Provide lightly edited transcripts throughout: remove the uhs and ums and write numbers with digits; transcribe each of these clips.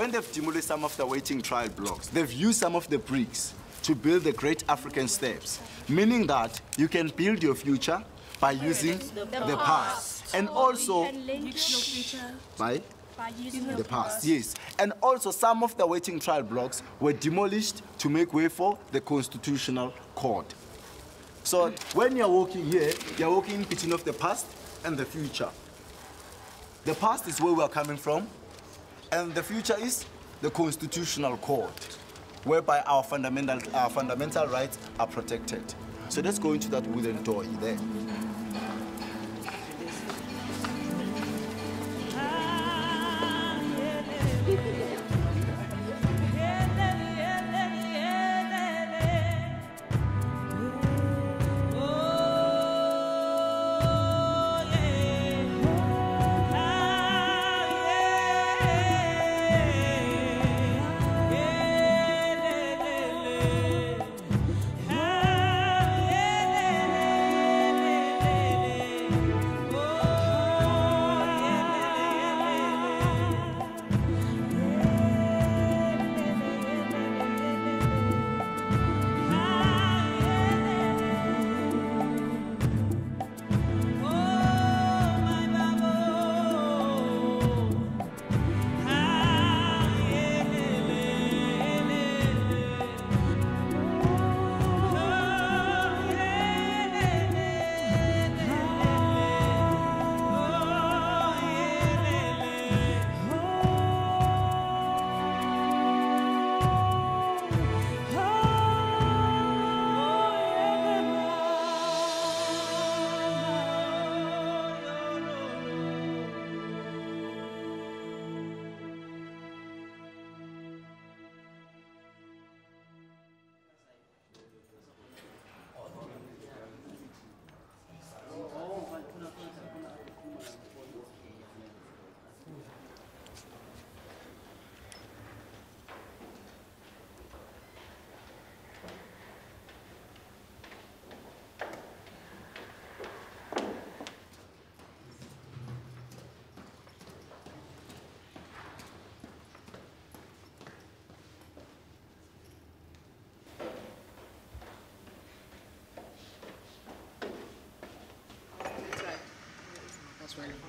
when they've demolished some of the waiting trial blocks, they've used some of the bricks to build the Great African Steps, meaning that you can build your future by using the past. And also, by the past, yes. And also, some of the waiting trial blocks were demolished to make way for the Constitutional Court. So when you're walking here, you're walking in between of the past and the future. The past is where we are coming from, and the future is the Constitutional Court, whereby our fundamental rights are protected. So let's go into that wooden door there.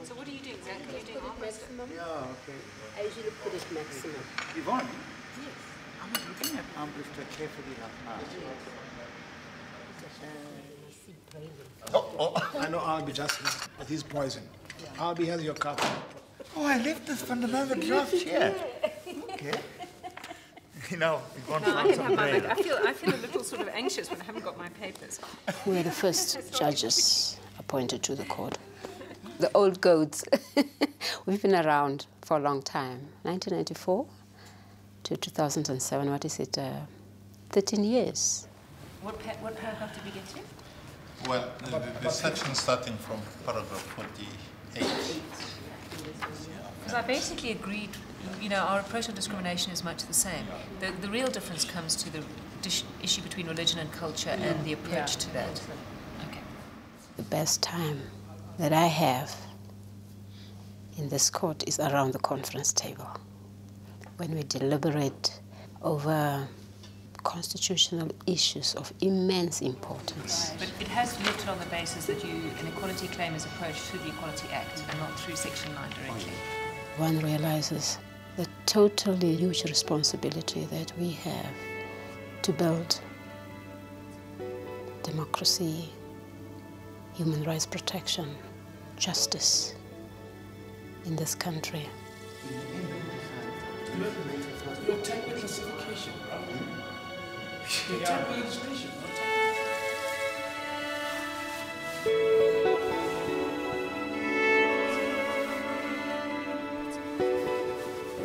So what are you doing exactly? You're doing maximum? Yeah, okay. I usually put it maximum. Yvonne? Yes. I'm looking at armbrister carefully like that. Oh, I know CourtingJustice, but he's poison. Albie has your cup. Oh, I left this fundamental draft here. Okay. You know, Yvonne No, I found can some have my bread. I feel a little sort of anxious when I haven't got my papers. We were the first judges appointed to the court. The old goats. We've been around for a long time. 1994 to 2007, what is it? 13 years. What paragraph did we get to? Well, the section starting from paragraph 48. Because I basically agreed, you know, our approach on discrimination is much the same. The real difference comes to the issue between religion and culture and the approach to that. Okay. The best time that I have in this court is around the conference table, when we deliberate over constitutional issues of immense importance. But it has lifted on the basis that an equality claim is approached through the Equality Act and not through Section 9 directly. One realizes the totally huge responsibility that we have to build democracy, human rights protection, justice in this country. Your type classification, your type legislation.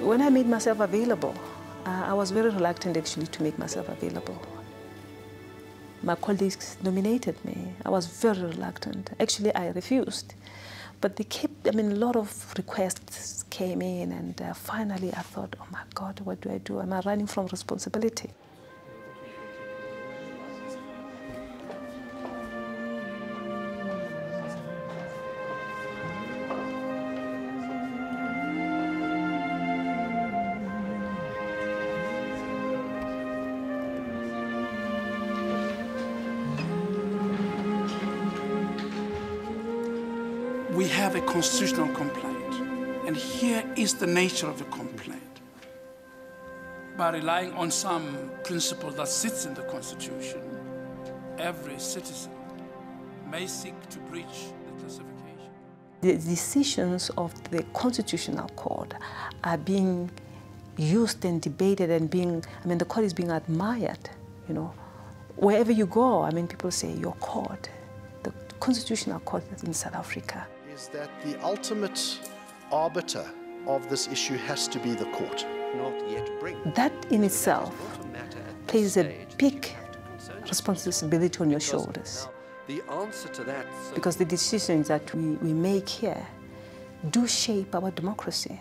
When I made myself available, I was very reluctant actually to make myself available. My colleagues nominated me. I was very reluctant. Actually, I refused. But they kept, a lot of requests came in, and finally I thought, oh my God, what do I do? Am I running from responsibility? have a constitutional complaint, and here is the nature of the complaint. By relying on some principle that sits in the Constitution, every citizen may seek to breach the classification. The decisions of the Constitutional Court are being used and debated and the court is being admired, you know. Wherever you go, people say, your court, the Constitutional Court in South Africa. Is that the ultimate arbiter of this issue has to be the court. Not yet bring. That in itself places a big responsibility on your shoulders. The answer to that... Because the decisions that we make here do shape our democracy.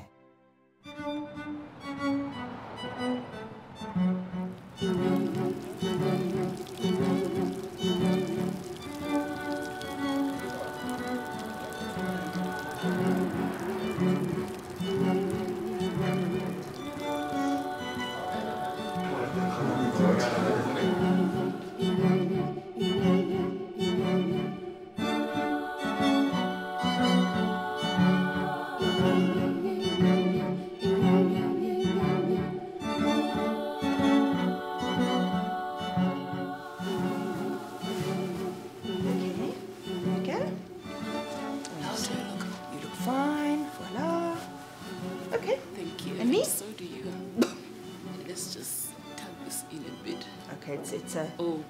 It's a... Oh.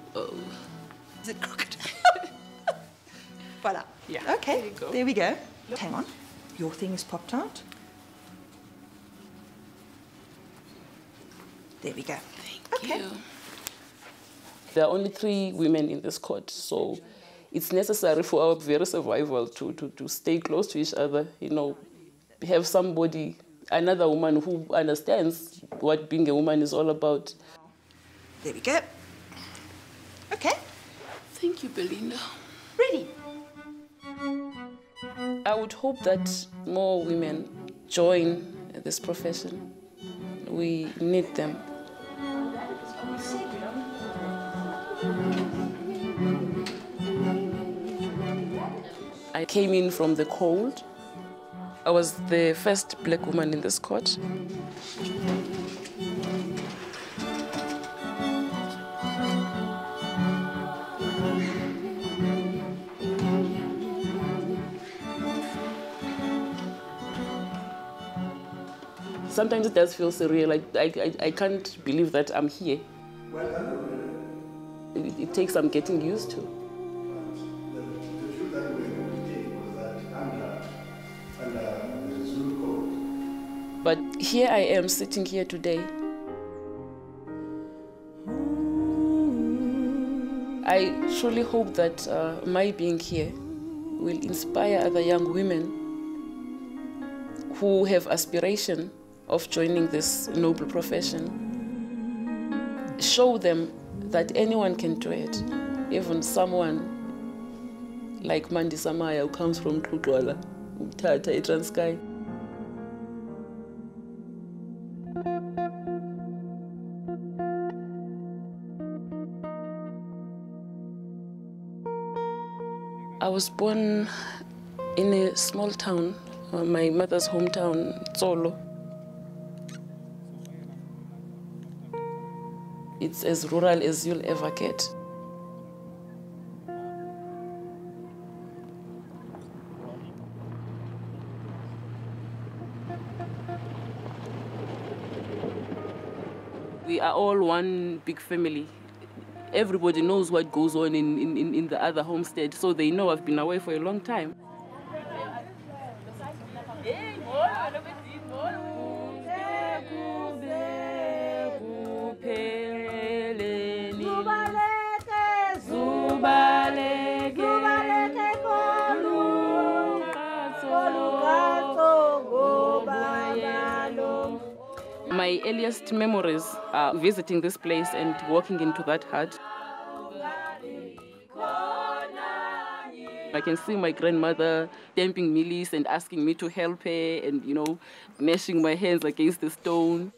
Is it crooked? Voila. Yeah. Okay, there we go. Hang on. Your thing is popped out. There we go. Thank you. There are only 3 women in this court, so it's necessary for our very survival to stay close to each other, you know, have somebody, another woman who understands what being a woman is all about. There we go. Okay. Thank you, Belinda. Ready? I would hope that more women join this profession. We need them. I came in from the cold. I was the first black woman in this court. Sometimes it does feel surreal. I can't believe that I'm here. It takes some getting used to. But here I am, sitting here today. I truly hope that my being here will inspire other young women who have aspiration of joining this noble profession. Show them that anyone can do it, even someone like Mandi Samaya, who comes from Tutwala, Umtata, Transkei. I was born in a small town, my mother's hometown, Tsolo. It's as rural as you'll ever get. We are all one big family. Everybody knows what goes on in the other homestead, so they know I've been away for a long time. My earliest memories are visiting this place and walking into that hut. I can see my grandmother damping mealies and asking me to help her and, you know, gnashing my hands against the stone.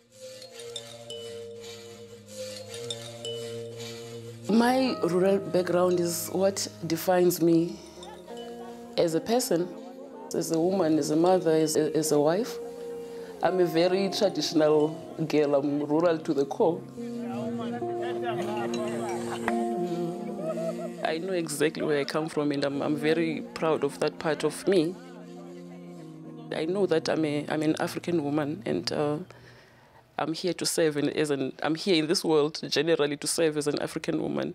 My rural background is what defines me as a person. As a woman, as a mother, as a wife, I'm a very traditional girl. I'm rural to the core. I know exactly where I come from, and I'm very proud of that part of me. I know that I'm an African woman, and I'm here to serve, and I'm here in this world generally to serve as an African woman.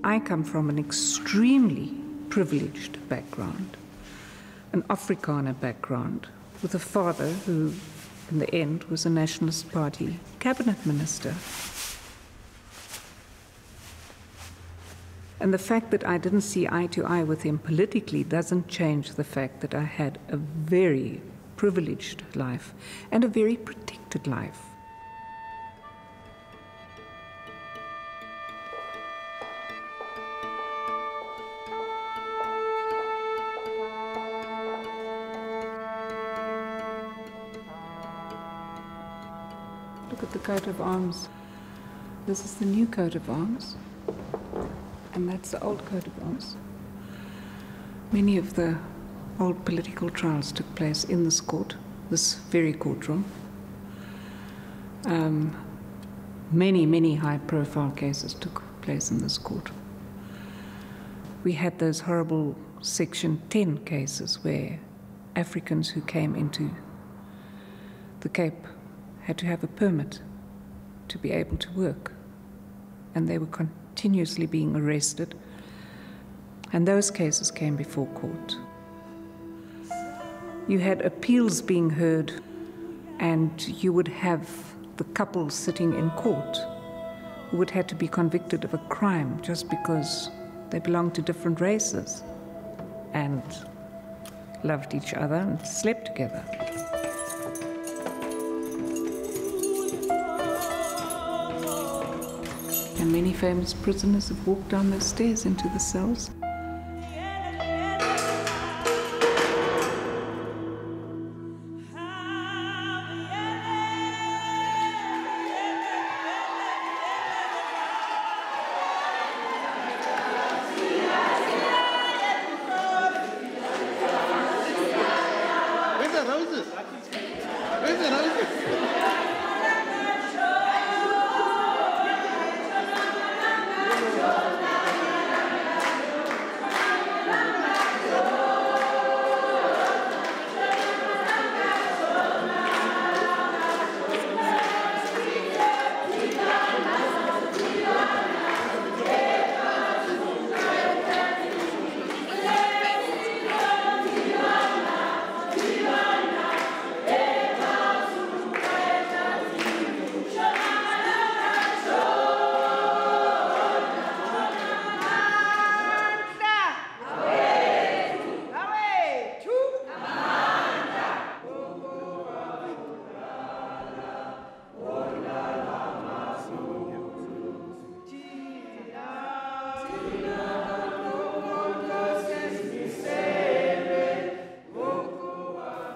I come from an extremely privileged background, an Afrikaner background, with a father who, in the end, was a Nationalist Party cabinet minister. And the fact that I didn't see eye to eye with him politically doesn't change the fact that I had a very privileged life and a very protected life. Look at the coat of arms. This is the new coat of arms, and that's the old coat of arms. Many of the old political trials took place in this court, this very courtroom. Many high-profile cases took place in this court. We had those horrible Section 10 cases where Africans who came into the Cape had to have a permit to be able to work, and they were continuously being arrested, and those cases came before court. You had appeals being heard, and you would have the couple sitting in court who would have to be convicted of a crime just because they belonged to different races and loved each other and slept together. And many famous prisoners have walked down those stairs into the cells. Where's the roses? Where's the roses?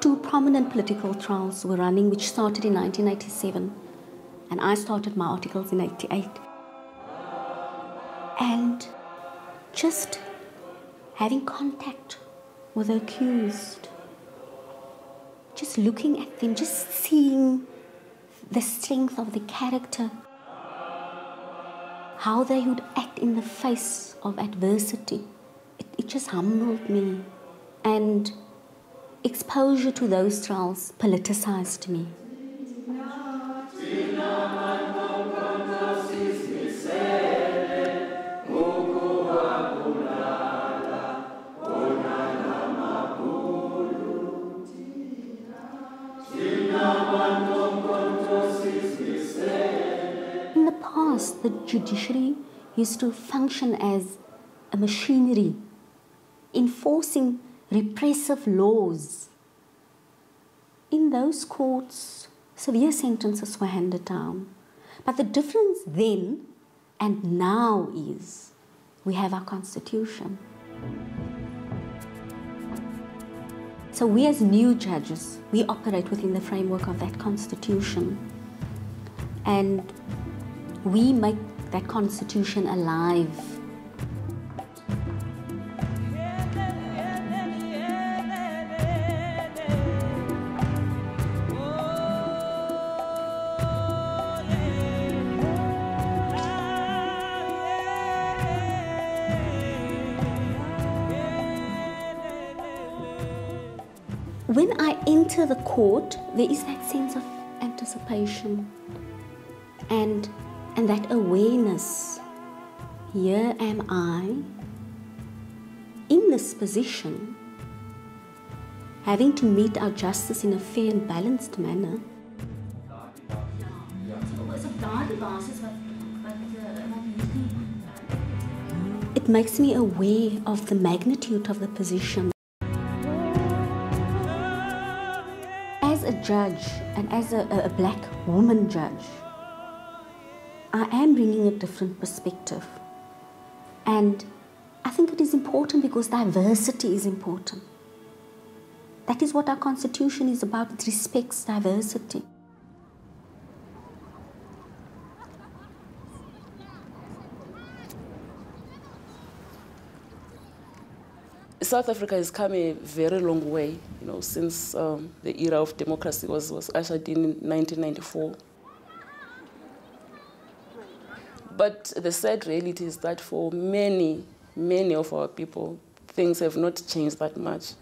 Two prominent political trials were running, which started in 1987, and I started my articles in 88. And just having contact with the accused, just looking at them, just seeing the strength of the character, how they would act in the face of adversity, it just humbled me. And exposure to those trials politicized me. In the past, the judiciary used to function as a machinery enforcing repressive laws. In those courts, severe sentences were handed down. But the difference then and now is we have our constitution. So we as new judges, we operate within the framework of that constitution. And we make that constitution alive. When I enter the court, there is that sense of anticipation and that awareness. Here am I, in this position, having to meet our justice in a fair and balanced manner. It makes me aware of the magnitude of the position. As a judge and as a black woman judge, I am bringing a different perspective. And I think it is important because diversity is important. That is what our constitution is about. It respects diversity. South Africa has come a very long way, since the era of democracy was ushered in 1994. But the sad reality is that for many, many of our people, things have not changed that much.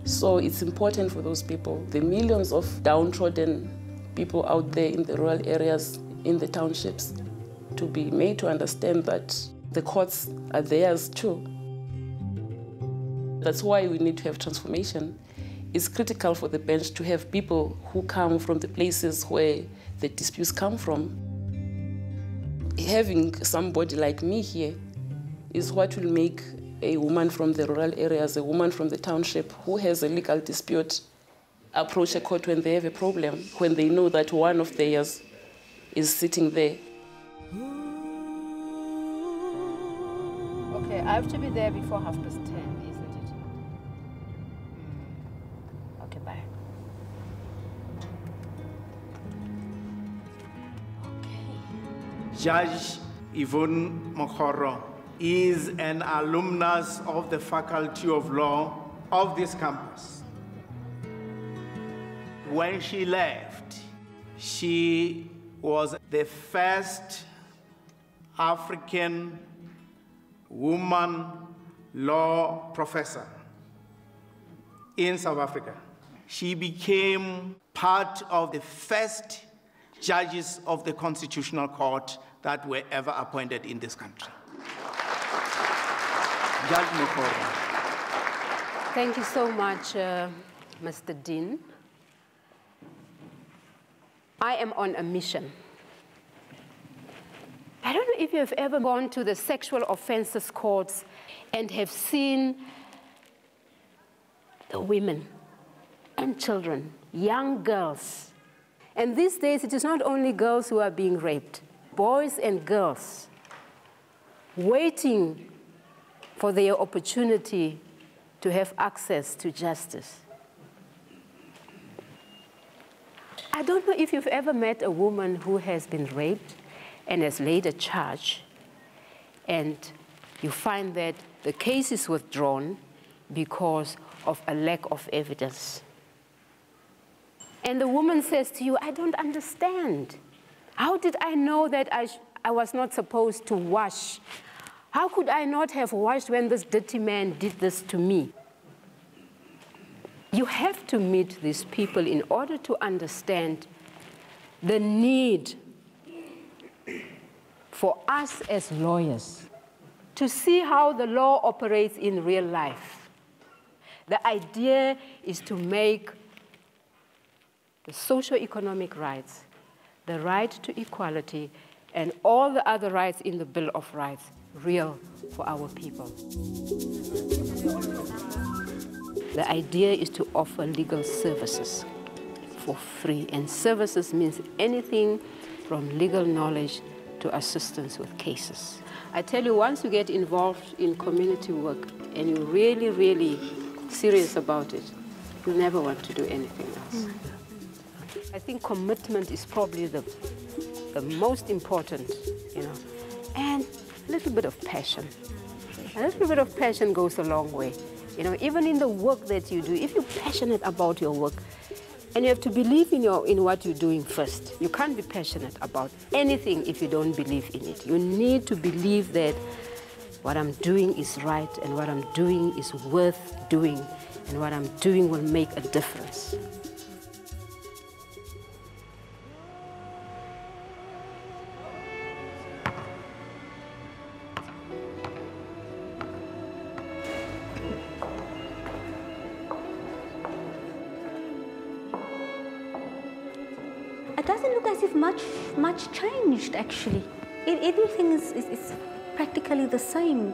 So it's important for those people, the millions of downtrodden people out there in the rural areas, in the townships, to be made to understand that the courts are theirs too. That's why we need to have transformation. It's critical for the bench to have people who come from the places where the disputes come from. Having somebody like me here is what will make a woman from the rural areas, a woman from the township who has a legal dispute, approach a court when they have a problem, when they know that one of theirs is sitting there. Okay, I have to be there before 10:30, isn't it? Okay, bye. Judge Yvonne Mokgoro is an alumnus of the Faculty of Law of this campus. When she left, she was the first African woman law professor in South Africa. She became part of the first judges of the Constitutional Court that were ever appointed in this country. Judge Mokgoro. Thank you so much, Mr. Dean. I am on a mission. I don't know if you've ever gone to the sexual offences courts and have seen the women and children, young girls. And these days, it is not only girls who are being raped, boys and girls waiting for their opportunity to have access to justice. I don't know if you've ever met a woman who has been raped and has laid a charge, and you find that the case is withdrawn because of a lack of evidence. And the woman says to you, I don't understand. How did I know that I was not supposed to wash? How could I not have washed when this dirty man did this to me? You have to meet these people in order to understand the need for us as lawyers to see how the law operates in real life. The idea is to make the socio-economic rights, the right to equality, and all the other rights in the Bill of Rights real for our people. The idea is to offer legal services for free, and services means anything from legal knowledge to assistance with cases. I tell you, once you get involved in community work and you're really, really serious about it, you never want to do anything else. I think commitment is probably the most important, and a little bit of passion. A little bit of passion goes a long way. Even in the work that you do, if you're passionate about your work, and you have to believe in what you're doing first. You can't be passionate about anything if you don't believe in it. You need to believe that what I'm doing is right, and what I'm doing is worth doing, and what I'm doing will make a difference. It doesn't look as if much changed, actually. Everything is practically the same.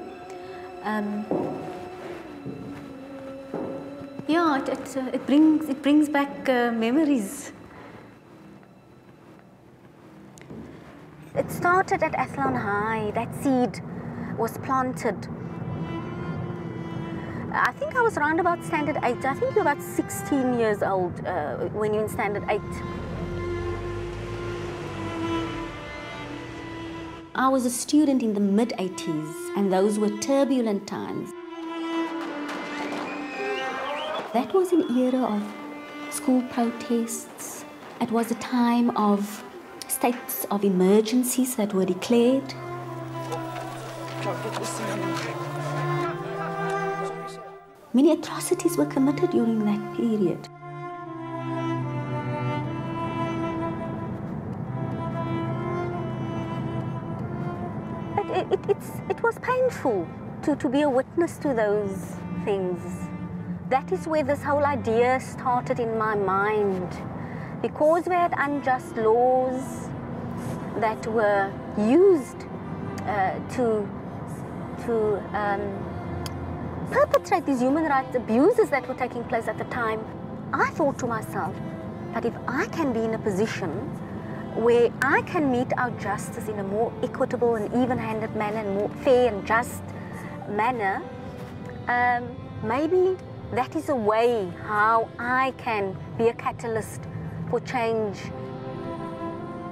Yeah, it brings back memories. It started at Athlone High. That seed was planted. I think I was around about Standard 8. I think you're about 16 years old when you're in Standard 8. I was a student in the mid-80s, and those were turbulent times. That was an era of school protests. It was a time of states of emergencies that were declared. Many atrocities were committed during that period. It was painful to be a witness to those things. That is where this whole idea started in my mind. Because we had unjust laws that were used to perpetrate these human rights abuses that were taking place at the time, I thought to myself, but if I can be in a position where I can mete out justice in a more equitable and even-handed manner, and more fair and just manner, maybe that is a way how I can be a catalyst for change.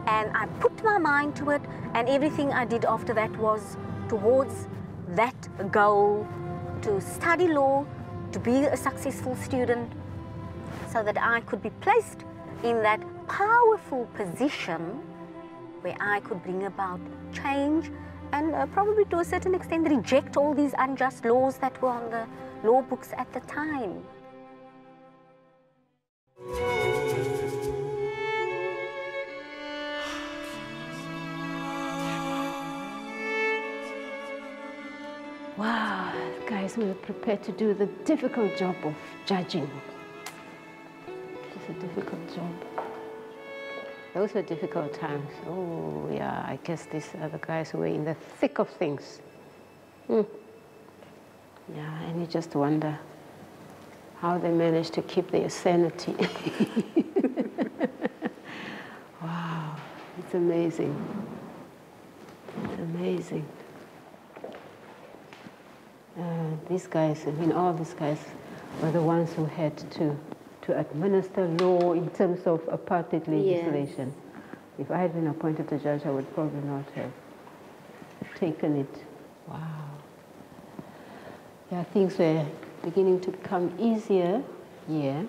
And I put my mind to it, and everything I did after that was towards that goal, to study law, to be a successful student, so that I could be placed in that powerful position where I could bring about change and probably to a certain extent reject all these unjust laws that were on the law books at the time. Wow, guys, we were prepared to do the difficult job of judging. It's a difficult job. Those were difficult times. Oh, yeah, I guess these are the guys who were in the thick of things. Yeah, and you just wonder how they managed to keep their sanity. Wow, it's amazing. It's amazing. These guys, I mean, all these guys were the ones who had to administer law in terms of apartheid legislation. Yes. If I had been appointed a judge, I would probably not have taken it. Wow. Yeah, things were beginning to become easier. Yeah,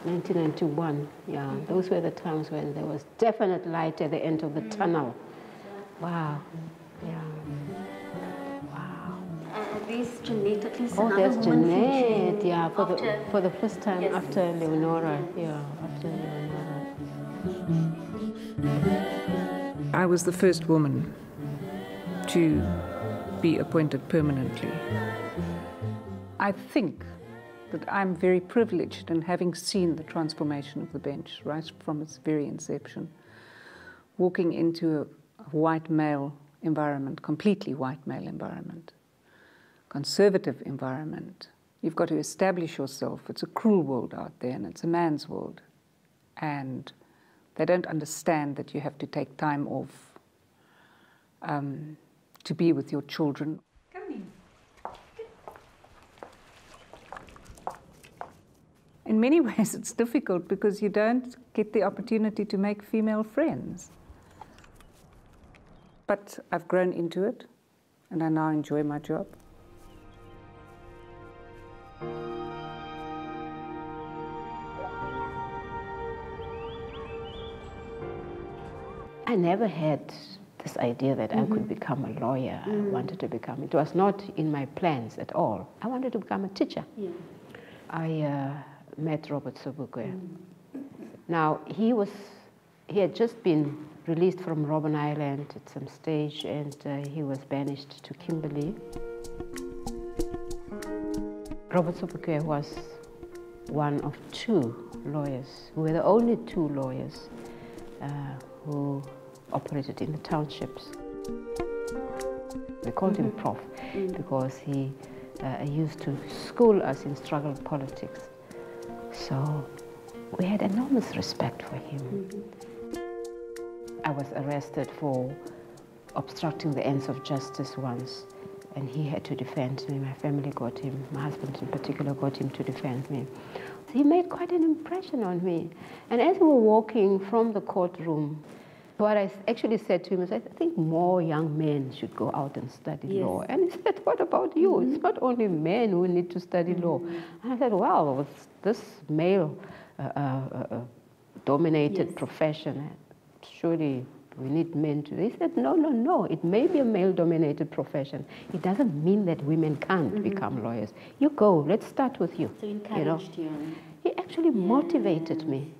1991. Yeah, those were the times when there was definite light at the end of the tunnel. Wow. Yeah. There's Jeanette, at least. Oh, there's Jeanette, yeah, for the first time, yes, after Leonora, yeah, after Leonora. I was the first woman to be appointed permanently. I think that I'm very privileged in having seen the transformation of the bench right from its very inception. walking into a white male environment, completely white male environment, conservative environment. You've got to establish yourself. It's a cruel world out there, and it's a man's world. And they don't understand that you have to take time off to be with your children. Come in. In many ways, it's difficult because you don't get the opportunity to make female friends. But I've grown into it, and I now enjoy my job. I never had this idea that I could become a lawyer. I wanted to become, it was not in my plans at all. I wanted to become a teacher. Yeah. I met Robert Sobukwe. Now, he had just been released from Robben Island at some stage, and he was banished to Kimberley. Robert Sobukwe was one of two lawyers, who were the only two lawyers who operated in the townships. We called him Prof because he used to school us in struggle politics. So we had enormous respect for him. I was arrested for obstructing the ends of justice once, and he had to defend me. My family got him, my husband in particular got him to defend me. He made quite an impression on me. And as we were walking from the courtroom, what I actually said to him is, I think more young men should go out and study law. And he said, what about you? It's not only men who need to study law. And I said, well, with this male-dominated profession, surely we need men to. He said, no, no, no. It may be a male-dominated profession. It doesn't mean that women can't become lawyers. You go. Let's start with you. So he encouraged you. He actually motivated me.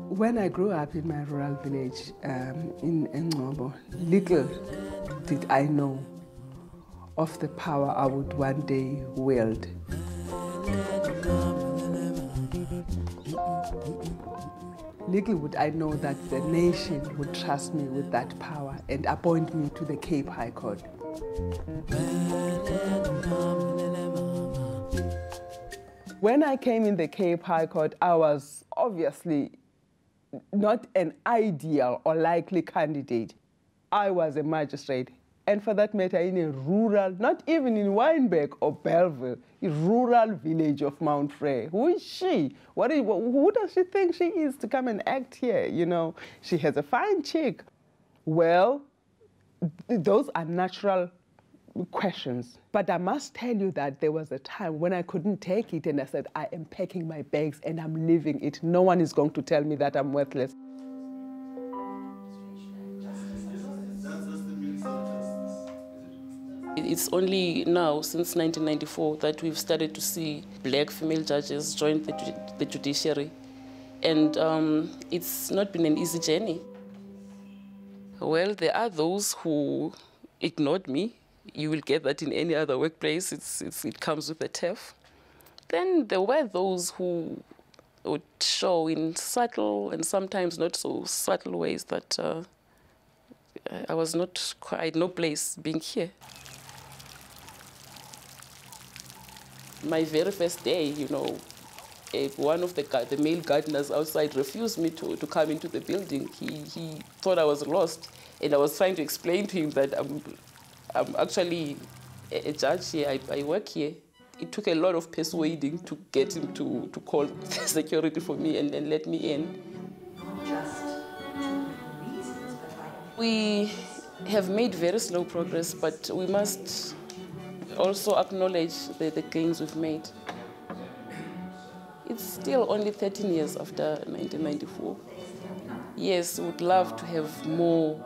When I grew up in my rural village in Ngcobo, little did I know of the power I would one day wield. Little would I know that the nation would trust me with that power and appoint me to the Cape High Court. When I came in the Cape High Court, I was obviously not an ideal or likely candidate. I was a magistrate, and for that matter, in a rural, not even in Wynberg or Belleville, a rural village of Mount Frere. Who is she? Who does she think she is to come and act here? You know, she has a fine cheek. Well, those are natural questions. But I must tell you that there was a time when I couldn't take it, and I said, I am packing my bags and I'm leaving it. No one is going to tell me that I'm worthless. It's only now, since 1994, that we've started to see black female judges join the judiciary. And it's not been an easy journey. Well, there are those who ignored me. You will get that in any other workplace. It comes with a turf. Then there were those who would show in subtle and sometimes not so subtle ways that I was not quite no place being here. My very first day, you know, one of the male gardeners outside refused me to come into the building. He thought I was lost, and I was trying to explain to him that I'm actually a judge here, I work here. It took a lot of persuading to get him to call security for me and then let me in. We have made very slow progress, but we must also acknowledge the gains we've made. It's still only 13 years after 1994. Yes, we would love to have more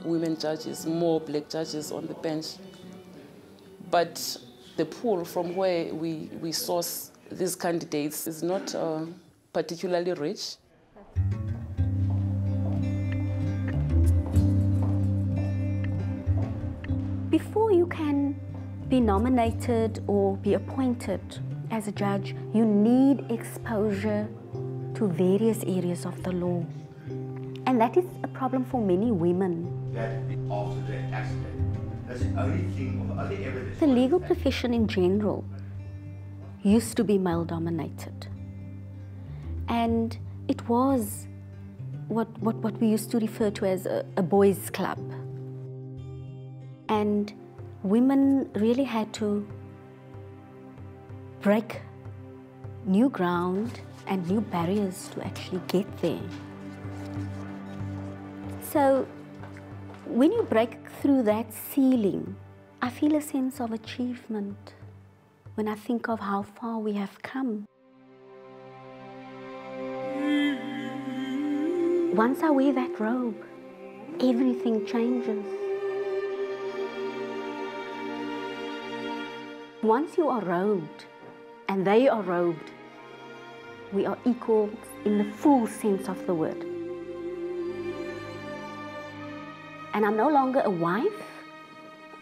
women judges, more black judges on the bench. But the pool from where we source these candidates is not particularly rich. Before you can be nominated or be appointed as a judge, you need exposure to various areas of the law. And that is a problem for many women. That after the accident, that's the only thing, or the only evidence. The legal profession in general used to be male-dominated. And it was what we used to refer to as a boys' club. And women really had to break new ground and new barriers to actually get there. So when you break through that ceiling, I feel a sense of achievement when I think of how far we have come. Once I wear that robe, everything changes. Once you are robed, and they are robed, we are equals in the full sense of the word. And I'm no longer a wife,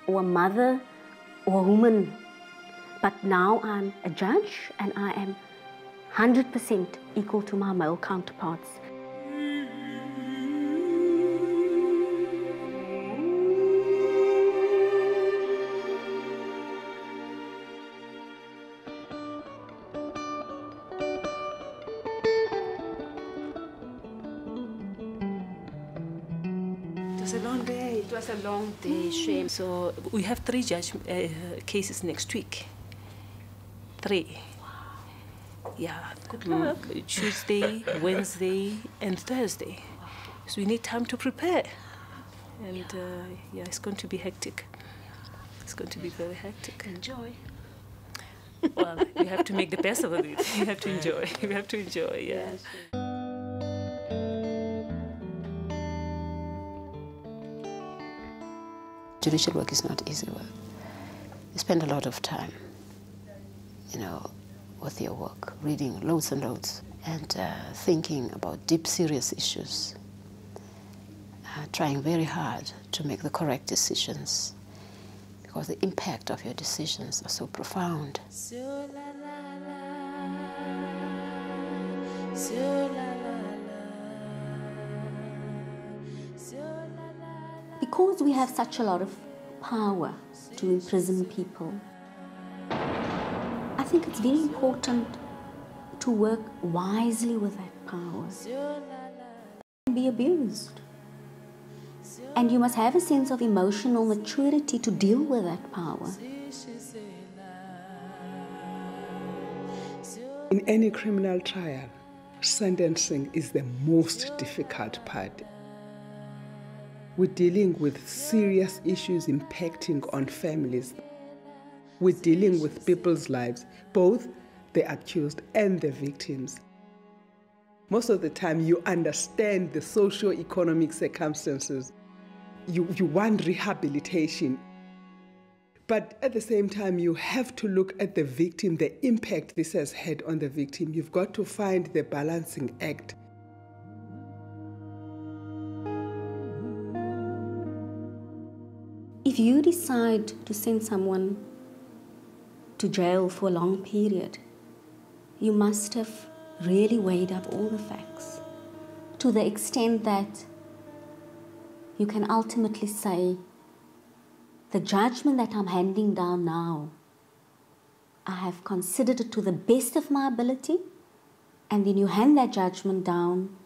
or a mother, or a woman, but now I'm a judge, and I am 100% equal to my male counterparts. It was a long day, shame. So we have 3 cases next week. 3. Yeah. Good luck. Tuesday, Wednesday, and Thursday. So we need time to prepare. And yeah, it's going to be hectic. It's going to be very hectic. Enjoy. Well, we have to make the best of it. We have to enjoy. We have to enjoy, yeah. Judicial work is not easy work. You spend a lot of time, with your work, reading loads and loads, and thinking about deep, serious issues, trying very hard to make the correct decisions, because the impact of your decisions are so profound. Because we have such a lot of power to imprison people, I think it's very important to work wisely with that power. And be abused. And you must have a sense of emotional maturity to deal with that power. In any criminal trial, sentencing is the most difficult part. We're dealing with serious issues impacting on families. We're dealing with people's lives, both the accused and the victims. Most of the time, you understand the socio-economic circumstances. You want rehabilitation. But at the same time, you have to look at the victim, the impact this has had on the victim. You've got to find the balancing act. If you decide to send someone to jail for a long period, you must have really weighed up all the facts to the extent that you can ultimately say, the judgment that I'm handing down now, I have considered it to the best of my ability, and then you hand that judgment down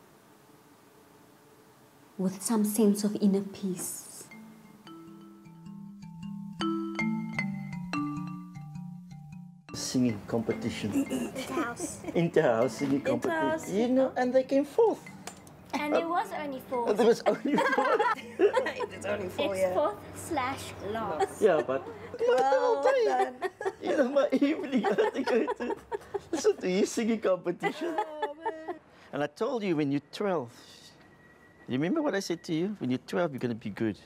with some sense of inner peace. Singing competition. Interhouse. Interhouse singing competition. And they came 4th. And there was only 4. There was only 4. It's only 4, yeah. It's 4th/last. Yeah, but well done. My evening I had to go to listen to his singing competition. And I told you when you're 12, you remember what I said to you? When you're 12, you're going to be good.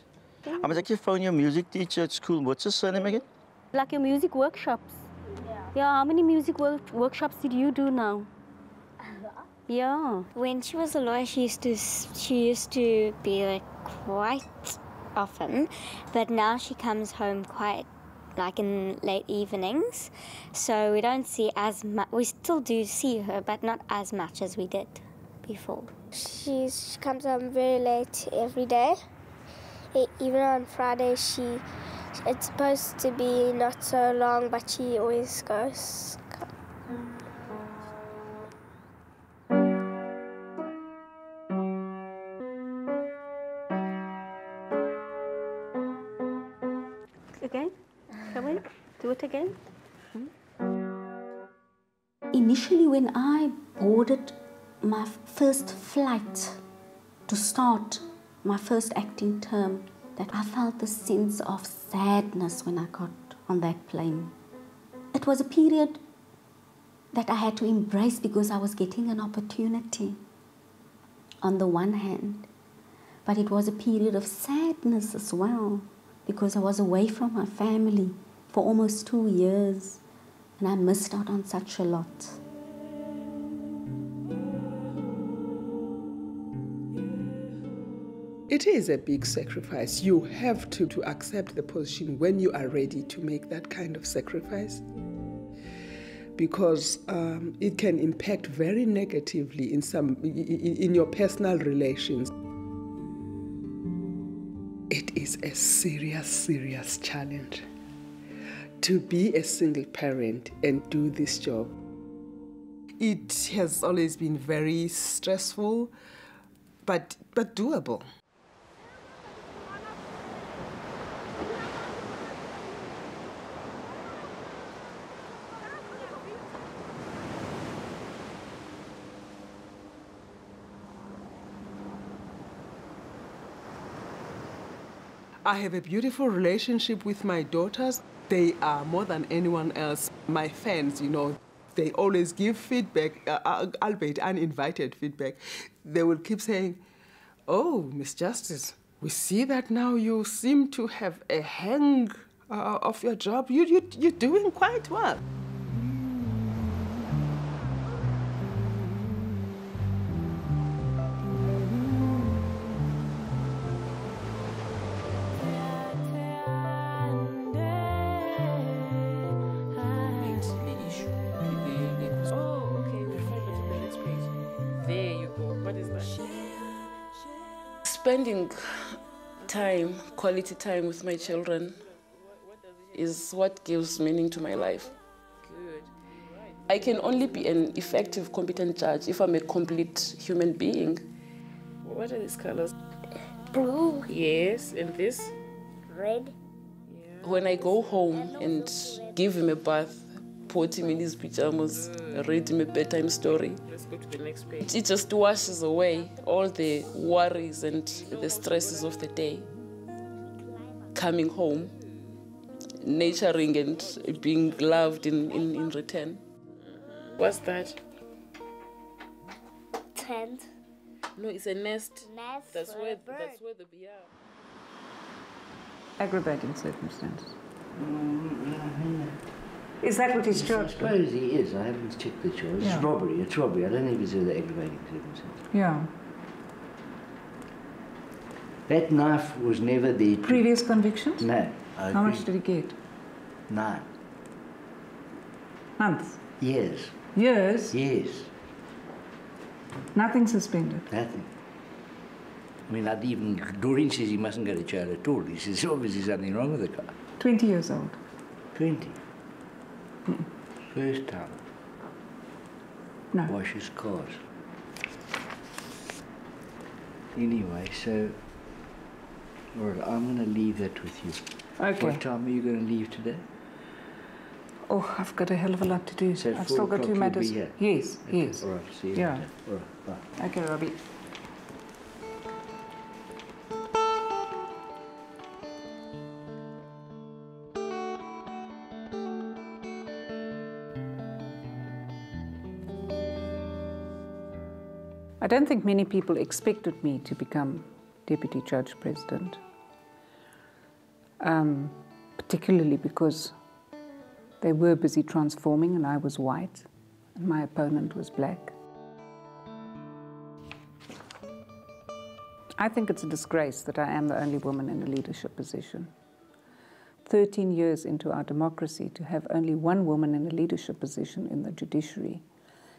I must actually phone your music teacher at school. What's her surname again? Like your music workshops. Yeah, how many music workshops did you do now? Yeah. When she was a lawyer, she used to be like quite often, but now she comes home quite like in late evenings, so we don't see as much. We still do see her, but not as much as we did before. She comes home very late every day. Even on Friday, it's supposed to be not so long, but she always goes. Again? Shall we do it again? Initially, when I boarded my first flight to start my first acting term, that I felt the sense of sadness when I got on that plane. It was a period that I had to embrace because I was getting an opportunity on the one hand, but it was a period of sadness as well, because I was away from my family for almost 2 years and I missed out on such a lot. It is a big sacrifice. You have to accept the position when you are ready to make that kind of sacrifice, because it can impact very negatively in your personal relations. It is a serious, serious challenge to be a single parent and do this job. It has always been very stressful, but doable. I have a beautiful relationship with my daughters. They are more than anyone else my fans, you know. They always give feedback, albeit uninvited feedback. They will keep saying, "Oh, Miss Justice, we see that now you seem to have a hang of your job. You're doing quite well." Spending time, quality time with my children is what gives meaning to my life. Good. I can only be an effective, competent judge if I'm a complete human being. What are these colors? Blue. Yes, and this? Red. When I go home and give him a bath, put him in his pajamas, read him a bedtime story, let's go to the next page. It just washes away all the worries and the stresses of the day. Coming home, nurturing and being loved in return. What's that? Tent. No, it's a nest. Nest. That's where the bee are. Aggravating circumstances. Is that what he's charged with? I suppose he is. I haven't checked the charge. Yeah. It's robbery. It's robbery. I don't know if it's the aggravating circumstance. Yeah. That knife was never there. Previous convictions? No. How much did he get? 9 months. Years. Years? Yes. Nothing suspended? Nothing. I mean, Doreen says he mustn't go to jail at all. He says obviously something wrong with the car. 20 years old. 20. First time. No. Washes cars. Anyway, so, all right, I'm going to leave that with you. Okay. What time are you going to leave today? Oh, I've got a hell of a lot to do. So I've still got 2 matters. Yes, okay. yes. All right, see you Yeah. later. All right, bye. Okay, Robbie. I don't think many people expected me to become Deputy Judge President, particularly because they were busy transforming and I was white and my opponent was black. I think it's a disgrace that I am the only woman in a leadership position. 13 years into our democracy, to have only one woman in a leadership position in the judiciary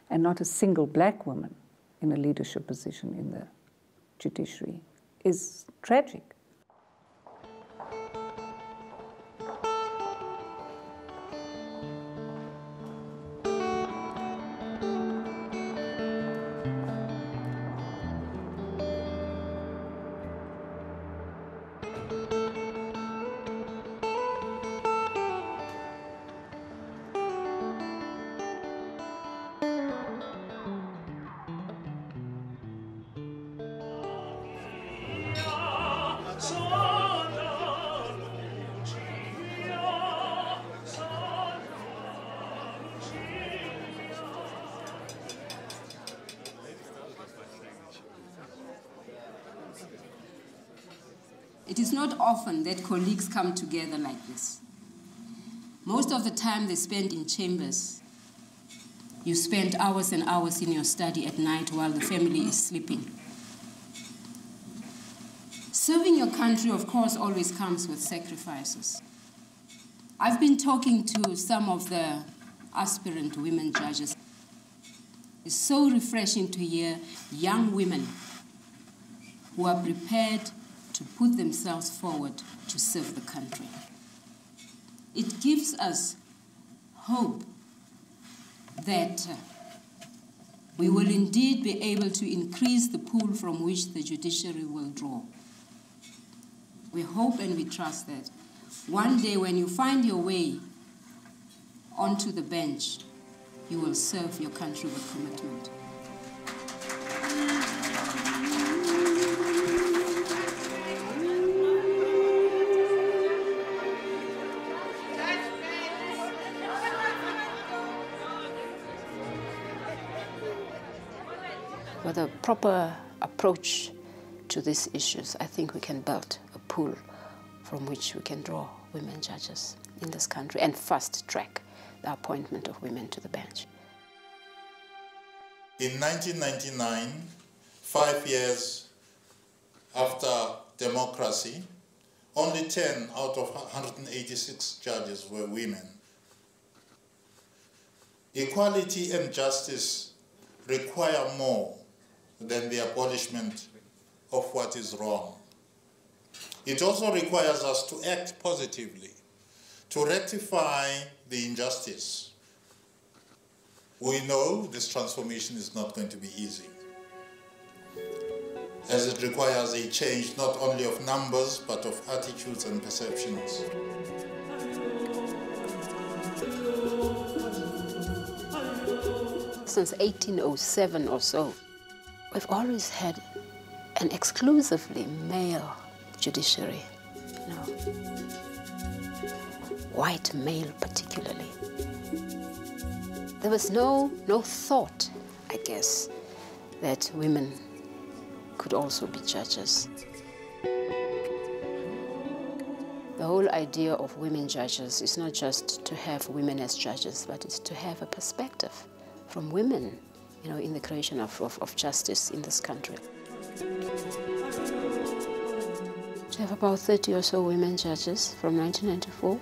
and not a single black woman in a leadership position in the judiciary is tragic. It is not often that colleagues come together like this. Most of the time they spend in chambers. You spend hours and hours in your study at night while the family is sleeping. Serving your country, of course, always comes with sacrifices. I've been talking to some of the aspirant women judges. It's so refreshing to hear young women who are prepared to put themselves forward to serve the country. It gives us hope that we will indeed be able to increase the pool from which the judiciary will draw. We hope and we trust that one day when you find your way onto the bench, you will serve your country with commitment. With a proper approach to these issues, I think we can build a pool from which we can draw women judges in this country and fast track the appointment of women to the bench. In 1999, 5 years after democracy, only 10 out of 186 judges were women. Equality and justice require more than the abolishment of what is wrong. It also requires us to act positively, to rectify the injustice. We know this transformation is not going to be easy, as it requires a change not only of numbers, but of attitudes and perceptions. Since 1807 or so, we've always had an exclusively male judiciary, you know, white male particularly. There was no thought, I guess, that women could also be judges. The whole idea of women judges is not just to have women as judges, but it's to have a perspective from women, you know, in the creation of justice in this country. To have about 30 or so women judges from 1994,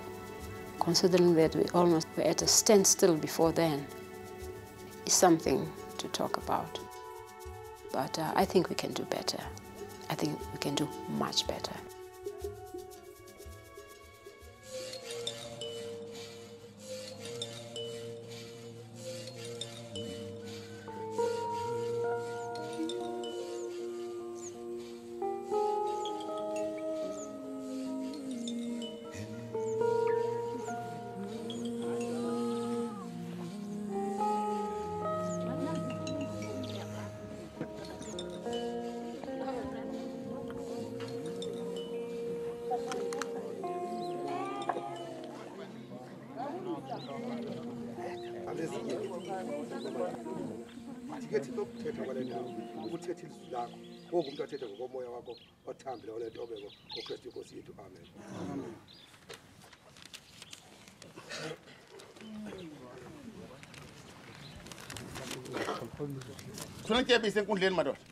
considering that we almost were at a standstill before then, is something to talk about. But I think we can do better. I think we can do much better.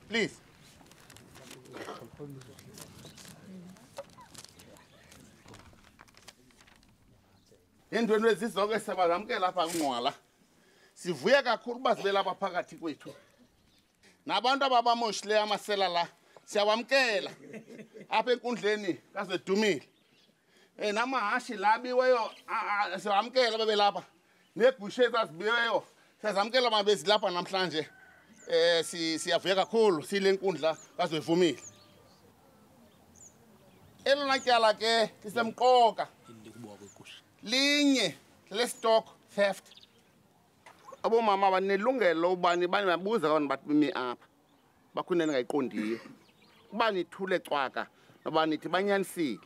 Please. Indwendwe ezizonke siyabazamkela lapha kunqwala. Sivuya kakhulu uba sibe lapha phakathi kwethu. Nabantu ababamoshileyo amasela la siyawamkela apha enkundleni kaZedumile. Namahashi la abiweyo siyawamkela babe lapha. Neegusha ezazibiweyo siyazamkela mabezi lapha namhlanje. Siyavuya kakhulu sile nkundla kaZedumile. Elona tyala ke lisemqoka linye lestock theft. Abomama banelungelo ubani babuza abantu bathi bimi apha bakhunene ngayiqondiyo uba nithule cwaka noba nithi banyanisile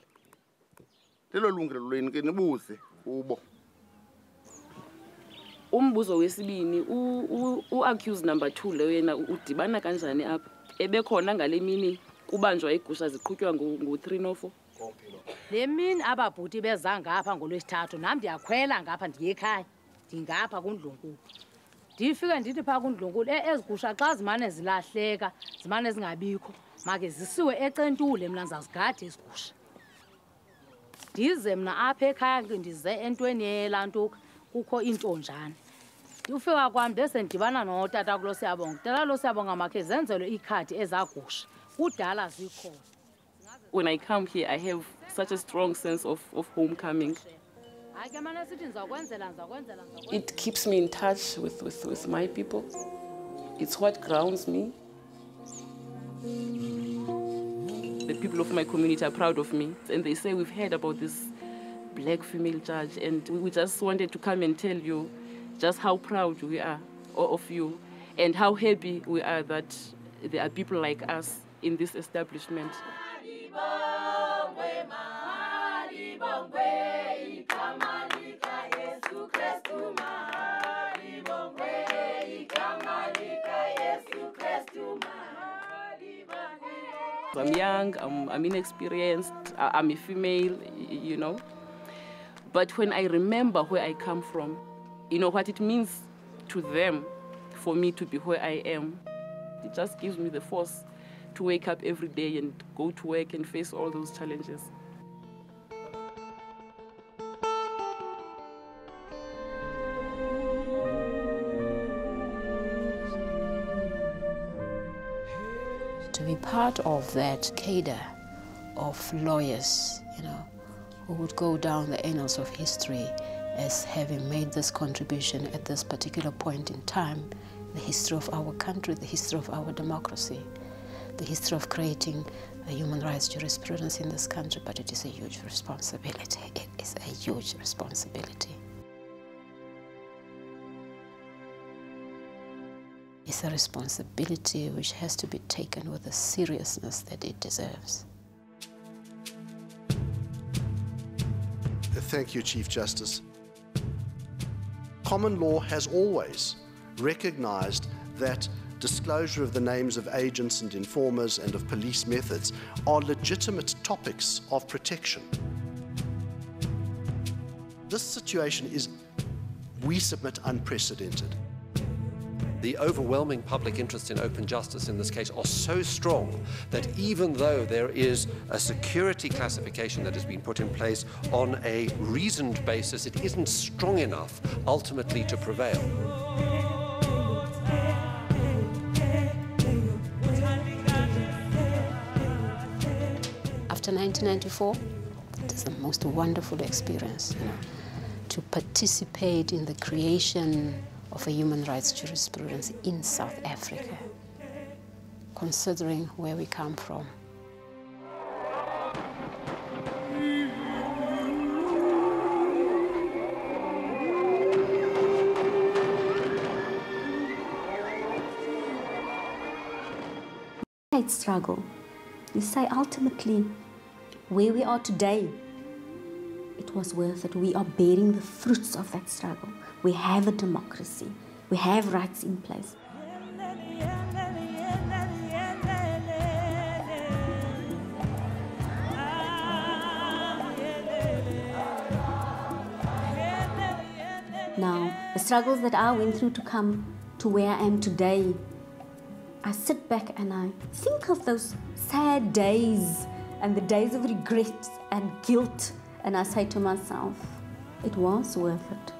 lelo lungelo lweni ke nibuze kubo. Umbuzo wesibini u-accused number 2 le yena udibana kanjani apha ebekhona ngale mini kubanjwa igusha ziqhutywa ngo-3 no-4. Le mini ababhuti beza ngapha ngolwesithathu nam ndiyakhwela ngapha ndiye ekhaya ndingapha kuNdlunkulu. Ndifike ndithi phaa kuNdlunkulu ezigusha xa zimane zilahleka zimane zingabikho make zisiwe eCentule mna ndizazigada izigusha. Ndize mna apha ekhaya ndize entweni yelantuka kukho intonjana. Ndifika kwam bese ndidibana notata kulo Siyabonga. Tata lo Siyabonga makhe zenzelwe ikhadi ezagusha kudala zikhona. When I come here, I have such a strong sense of homecoming. It keeps me in touch with my people. It's what grounds me. The people of my community are proud of me, and they say, we've heard about this black female judge, and we just wanted to come and tell you just how proud we are of you, and how happy we are that there are people like us in this establishment. I'm young, I'm inexperienced, I'm a female, you know. But when I remember where I come from, you know, what it means to them for me to be where I am, it just gives me the force to wake up every day and go to work and face all those challenges. To be part of that cadre of lawyers, you know, who would go down the annals of history as having made this contribution at this particular point in time, the history of our country, the history of our democracy, the history of creating a human rights jurisprudence in this country, but it is a huge responsibility. It is a huge responsibility. It's a responsibility which has to be taken with the seriousness that it deserves. Thank you, Chief Justice. Common law has always recognized that disclosure of the names of agents and informers and of police methods are legitimate topics of protection. This situation is, we submit, unprecedented. The overwhelming public interest in open justice in this case are so strong that even though there is a security classification that has been put in place on a reasoned basis, it isn't strong enough ultimately to prevail. After 1994, it is the most wonderful experience, you know, to participate in the creation of a human rights jurisprudence in South Africa, considering where we come from. Struggle. You say ultimately, where we are today, it was worth it. We are bearing the fruits of that struggle. We have a democracy. We have rights in place. Now, the struggles that I went through to come to where I am today, I sit back and I think of those sad days and the days of regret and guilt, and I say to myself, It was worth it.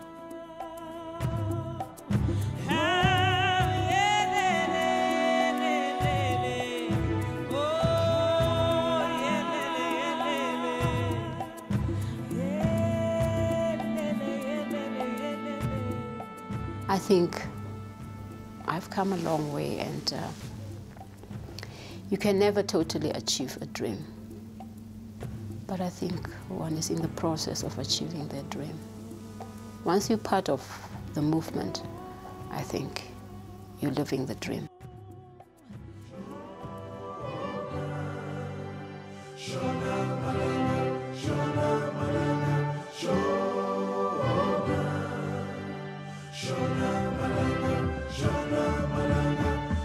I think I've come a long way, and you can never totally achieve a dream. But I think one is in the process of achieving their dream. Once you're part of the movement, I think you're living the dream.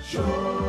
Show.